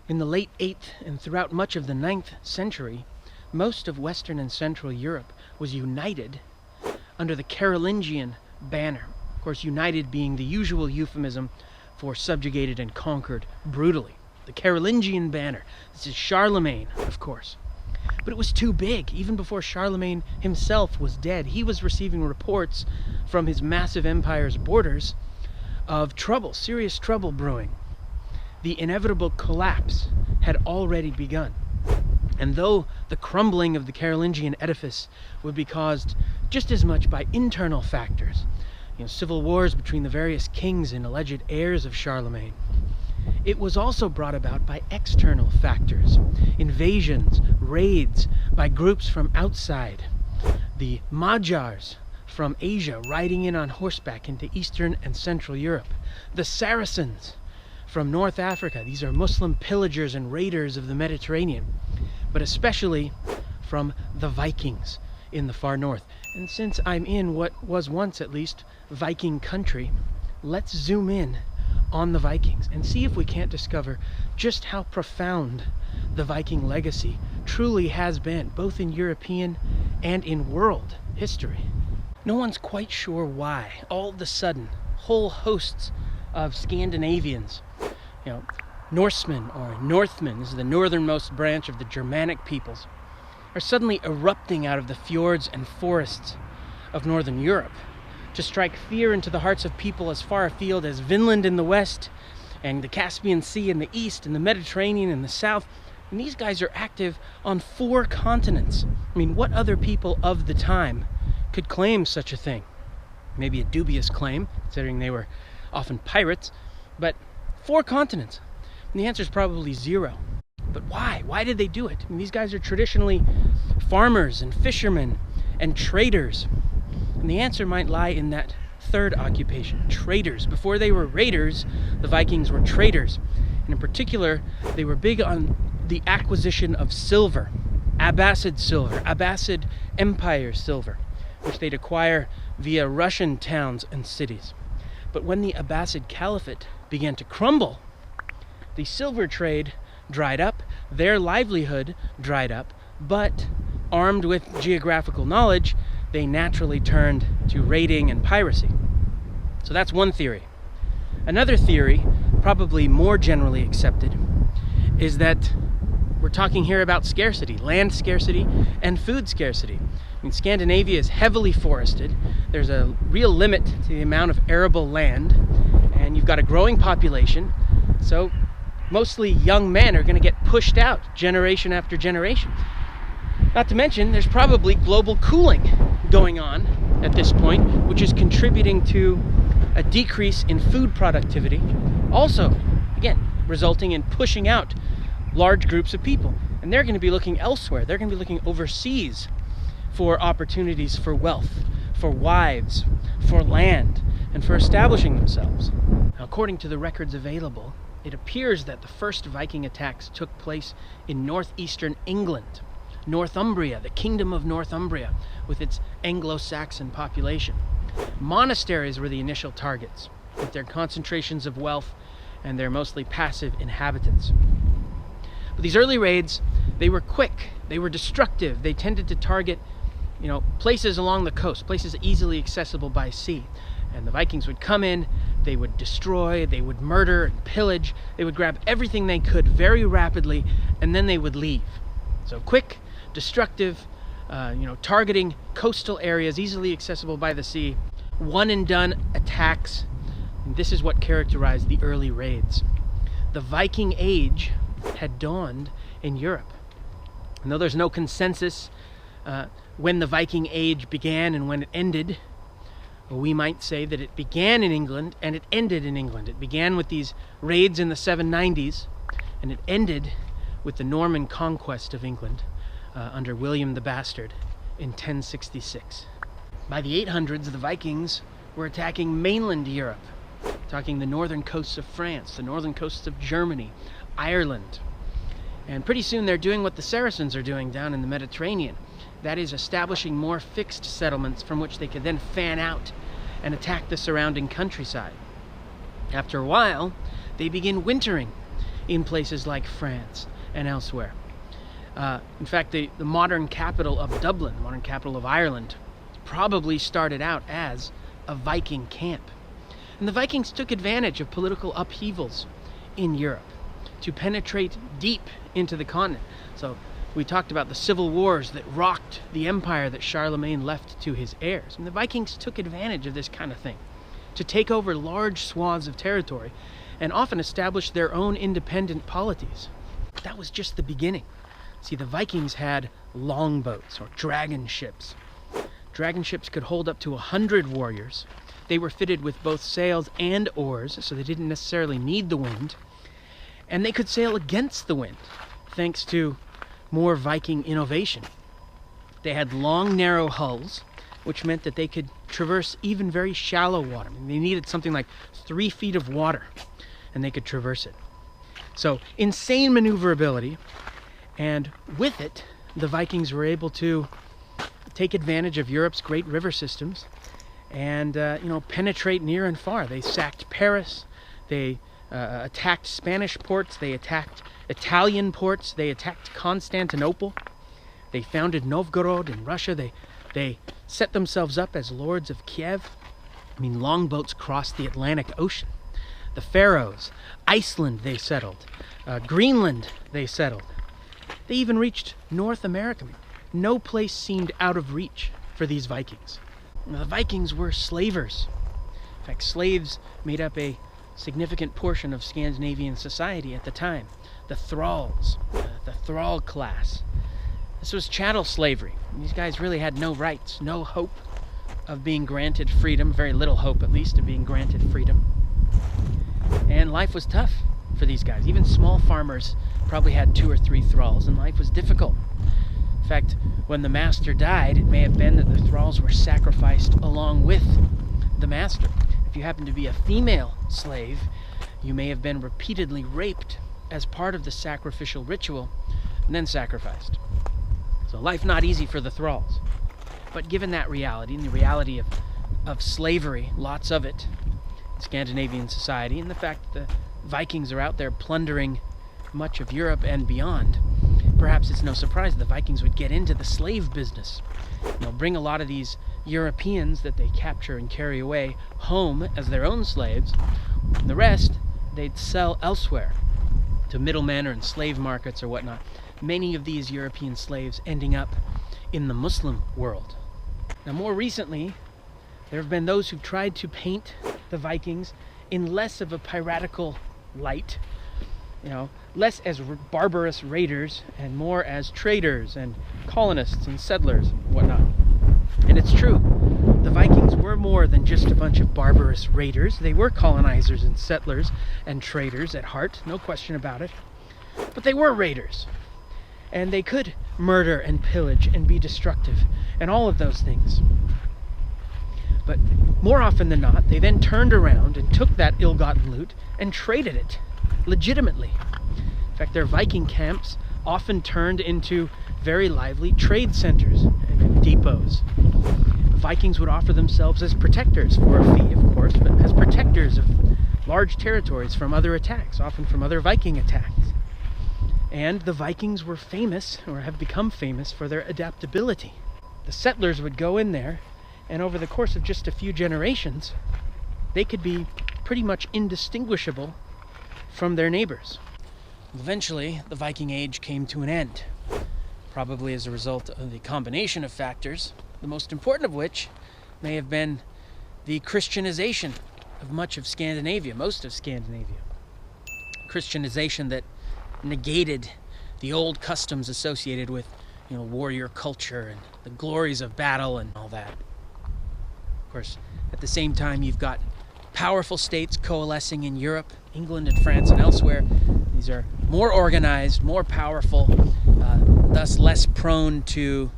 In the late 8th and throughout much of the 9th century, most of Western and Central Europe was united under the Carolingian banner. Of course, united being the usual euphemism for subjugated and conquered brutally. The Carolingian banner. This is Charlemagne, of course. But it was too big. Even before Charlemagne himself was dead, he was receiving reports from his massive empire's borders of trouble, serious trouble brewing. The inevitable collapse had already begun. And though the crumbling of the Carolingian edifice would be caused just as much by internal factors, civil wars between the various kings and alleged heirs of Charlemagne, it was also brought about by external factors, invasions, raids by groups from outside, the Magyars from Asia riding in on horseback into Eastern and Central Europe, the Saracens from North Africa. These are Muslim pillagers and raiders of the Mediterranean, but especially from the Vikings in the far north. And since I'm in what was once at least Viking country, let's zoom in on the Vikings and see if we can't discover just how profound the Viking legacy truly has been, both in European and in world history. No one's quite sure why all of a sudden whole hosts of Scandinavians, Norsemen or Northmen, this is the northernmost branch of the Germanic peoples, are suddenly erupting out of the fjords and forests of northern Europe to strike fear into the hearts of people as far afield as Vinland in the west, and the Caspian Sea in the east, and the Mediterranean in the south. And these guys are active on 4 continents. I mean, what other people of the time could claim such a thing? Maybe a dubious claim, considering they were often pirates, but 4 continents. And the answer is probably 0. But why? Why did they do it? I mean, these guys are traditionally farmers and fishermen and traders. And the answer might lie in that third occupation, traders. Before they were raiders, the Vikings were traders. And in particular, they were big on the acquisition of silver, Abbasid Empire silver, which they'd acquire via Russian towns and cities. But when the Abbasid Caliphate began to crumble, the silver trade dried up, their livelihood dried up, but armed with geographical knowledge, they naturally turned to raiding and piracy. So that's one theory. Another theory, probably more generally accepted, is that we're talking here about scarcity, land scarcity and food scarcity. I mean, Scandinavia is heavily forested. There's a real limit to the amount of arable land, and you've got a growing population, so mostly young men are going to get pushed out generation after generation. Not to mention, there's probably global cooling going on at this point, which is contributing to a decrease in food productivity, also, again, resulting in pushing out large groups of people. And they're going to be looking elsewhere. They're going to be looking overseas for opportunities for wealth, for wives, for land, and for establishing themselves. Now, according to the records available, it appears that the first Viking attacks took place in northeastern England, Northumbria, the Kingdom of Northumbria, with its Anglo-Saxon population. Monasteries were the initial targets, with their concentrations of wealth and their mostly passive inhabitants. But these early raids, they were quick, they were destructive, they tended to target, places along the coast, places easily accessible by sea. And the Vikings would come in, they would destroy, they would murder and pillage, they would grab everything they could very rapidly, and then they would leave. So quick, destructive, targeting coastal areas easily accessible by the sea, one and done attacks. And this is what characterized the early raids. The Viking Age had dawned in Europe. And though there's no consensus when the Viking Age began and when it ended, we might say that it began in England and it ended in England. It began with these raids in the 790s, and it ended with the Norman conquest of England under William the Bastard in 1066. By the 800s, the Vikings were attacking mainland Europe, attacking the northern coasts of France, the northern coasts of Germany, Ireland. And pretty soon they're doing what the Saracens are doing down in the Mediterranean. That is, establishing more fixed settlements from which they could then fan out and attack the surrounding countryside. After a while, they begin wintering in places like France and elsewhere. In fact, the modern capital of Dublin, the modern capital of Ireland, probably started out as a Viking camp. And the Vikings took advantage of political upheavals in Europe to penetrate deep into the continent. So we talked about the civil wars that rocked the empire that Charlemagne left to his heirs. And the Vikings took advantage of this kind of thing to take over large swaths of territory and often establish their own independent polities. But that was just the beginning. See, the Vikings had longboats, or dragon ships. Dragon ships could hold up to 100 warriors. They were fitted with both sails and oars, so they didn't necessarily need the wind. And they could sail against the wind, thanks to more Viking innovation. They had long, narrow hulls, which meant that they could traverse even very shallow water. I mean, they needed something like 3 feet of water, and they could traverse it. So, insane maneuverability, and with it, the Vikings were able to take advantage of Europe's great river systems and penetrate near and far. They sacked Paris, they attacked Spanish ports, they attacked Italian ports, they attacked Constantinople, they founded Novgorod in Russia, they set themselves up as lords of Kiev. I mean, longboats crossed the Atlantic Ocean. The Faroes, Iceland they settled, Greenland they settled. They even reached North America. No place seemed out of reach for these Vikings. Now, the Vikings were slavers. In fact, slaves made up a significant portion of Scandinavian society at the time. The thralls, the thrall class. This was chattel slavery. These guys really had no rights, no hope of being granted freedom, very little hope at least of being granted freedom. And life was tough for these guys. Even small farmers probably had 2 or 3 thralls, and life was difficult. In fact, when the master died, it may have been that the thralls were sacrificed along with the master. If you happen to be a female slave, you may have been repeatedly raped as part of the sacrificial ritual and then sacrificed. So life not easy for the thralls. But given that reality, and the reality of slavery, lots of it, in Scandinavian society, and the fact that the Vikings are out there plundering much of Europe and beyond, perhaps it's no surprise the Vikings would get into the slave business. Bring a lot of these Europeans that they capture and carry away home as their own slaves. And the rest, they'd sell elsewhere to middlemen or in slave markets or whatnot. Many of these European slaves ending up in the Muslim world. Now, more recently, there have been those who've tried to paint the Vikings in less of a piratical light, less as barbarous raiders and more as traders and colonists and settlers and whatnot. And it's true, the Vikings were more than just a bunch of barbarous raiders. They were colonizers and settlers and traders at heart, no question about it. But they were raiders. And they could murder and pillage and be destructive and all of those things. But more often than not, they then turned around and took that ill-gotten loot and traded it legitimately. In fact, their Viking camps often turned into very lively trade centers and depots. The Vikings would offer themselves as protectors for a fee, of course, but as protectors of large territories from other attacks, often from other Viking attacks. And the Vikings were famous, or have become famous, for their adaptability. The settlers would go in there, and over the course of just a few generations, they could be pretty much indistinguishable from their neighbors. Eventually, the Viking Age came to an end, probably as a result of the combination of factors, the most important of which may have been the Christianization of much of Scandinavia, most of Scandinavia. Christianization that negated the old customs associated with, warrior culture and the glories of battle and all that. Of course, at the same time, you've got powerful states coalescing in Europe, England and France and elsewhere. These are more organized, more powerful, thus less prone to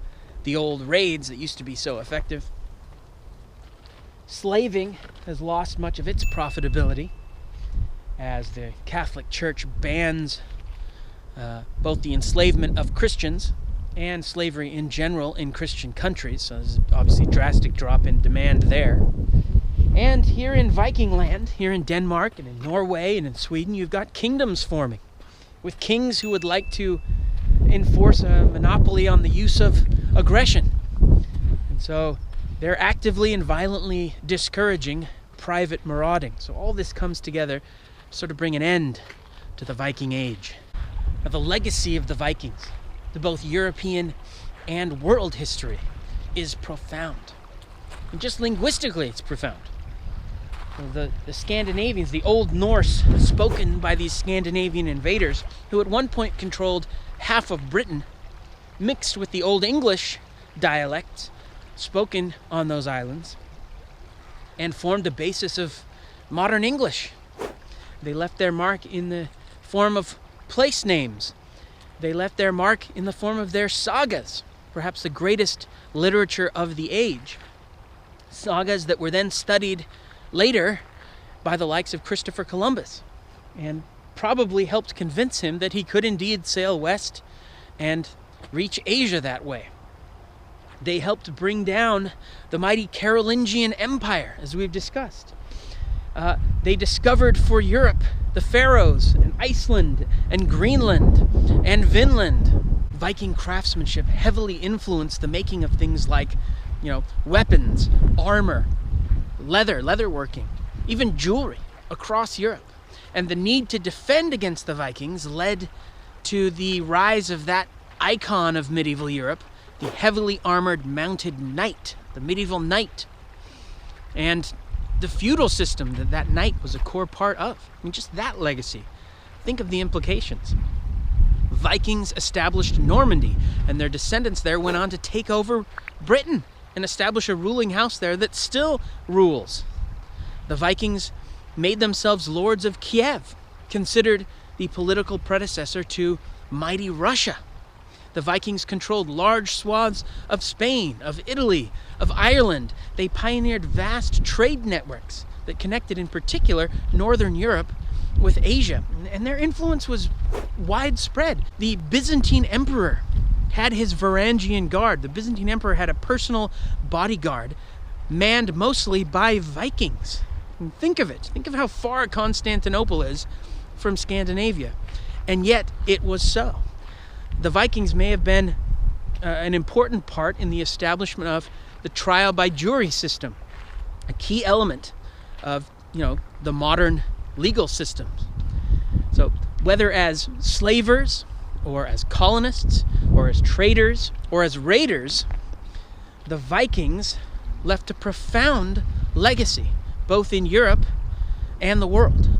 the old raids that used to be so effective. Slaving has lost much of its profitability as the Catholic Church bans both the enslavement of Christians and slavery in general in Christian countries. So there's obviously a drastic drop in demand there. And here in Viking land, here in Denmark and in Norway and in Sweden, you've got kingdoms forming. with kings who would like to enforce a monopoly on the use of aggression. And so they're actively and violently discouraging private marauding. So all this comes together to sort of bring an end to the Viking Age. Now, the legacy of the Vikings to both European and world history is profound. And just linguistically, it's profound. The Scandinavians, the Old Norse spoken by these Scandinavian invaders, who at one point controlled half of Britain, mixed with the Old English dialects spoken on those islands, and formed the basis of modern English. They left their mark in the form of place names. They left their mark in the form of their sagas, perhaps the greatest literature of the age. Sagas that were then studied later by the likes of Christopher Columbus, and probably helped convince him that he could indeed sail west and reach Asia that way. They helped bring down the mighty Carolingian Empire, as we've discussed. They discovered for Europe the Faroes and Iceland and Greenland and Vinland. Viking craftsmanship heavily influenced the making of things like, weapons, armor, leatherworking, even jewelry across Europe. And the need to defend against the Vikings led to the rise of that icon of medieval Europe, the heavily armored mounted knight, the medieval knight, and the feudal system that knight was a core part of. I mean, just that legacy. Think of the implications. Vikings established Normandy, and their descendants there went on to take over Britain and establish a ruling house there that still rules. The Vikings made themselves lords of Kiev, considered the political predecessor to mighty Russia. The Vikings controlled large swaths of Spain, of Italy, of Ireland. They pioneered vast trade networks that connected, in particular, Northern Europe with Asia. And their influence was widespread. The Byzantine emperor had his Varangian guard. The Byzantine emperor had a personal bodyguard manned mostly by Vikings. And think of it. Think of how far Constantinople is from Scandinavia. And yet it was so. The Vikings may have been an important part in the establishment of the trial by jury system, a key element of, the modern legal systems. So whether as slavers or as colonists or as traders or as raiders, the Vikings left a profound legacy both in Europe and the world.